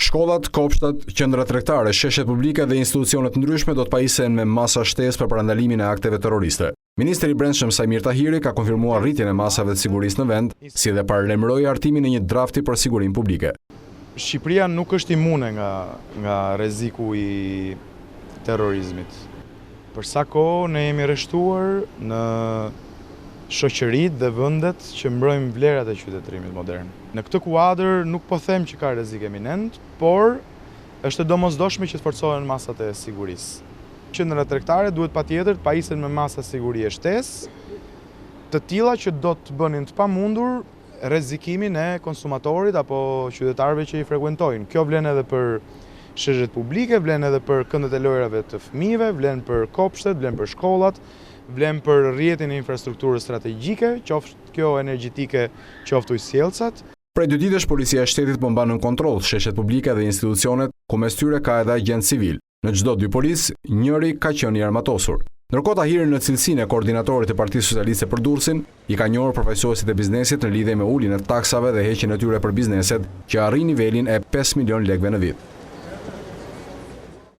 Shkollat, kopshtat, qendrat tregtare, sheshet publike dhe institucionet ndryshme do të pajisen me masa shtesë për parandalimin e akteve terroriste. Ministri i Brendshëm Sajmir Tahiri ka konfirmuar rritjen e masave të sigurisë në vend, si dhe paralajmëroi hartimin e një drafti për sigurinë publike. Shqipëria nuk është imune nga rreziku i terrorizmit. Për sa kohë ne jemi rreshtuar në shoqëritë dhe vendet që mbrojnë vlerat e qytetërimit modern. Në këtë kuadër nuk po them që ka rrezik eminent, por është e domosdoshme që të forcohen masat e sigurisë. Qendrat tregtare duhet patjetër të pajisen me masa sigurie shtesë, të tilla që do të bënin të pamundur rrezikimin e konsumatorit apo qytetarëve që i frekuentojnë. Kjo vlen edhe për sheshet publike, vlen edhe për këndet e lojrave të fëmijëve, vlen për kopshtet, vlen për shkollat, vlen për rrjetin e infrastrukturës strategjike, qoftë kjo energjetike, qoftë ujësjellcat. Prej 2 ditësh policia e shtetit po mban në kontroll sheshet publike dhe institucionet, ku mes tyre ka edhe agent civil. Në çdo 2 policë, njëri ka qenë i armatosur. Ndërkohë Tahiri në cilësinë e koordinatorit të Partisë Socialiste për Durrësin, i ka njohur përfaqësuesit e biznesit në lidhje me uljen e taksave dhe heqjen e tyre për bizneset, që arrin nivelin e 5 milion lekëve në vit.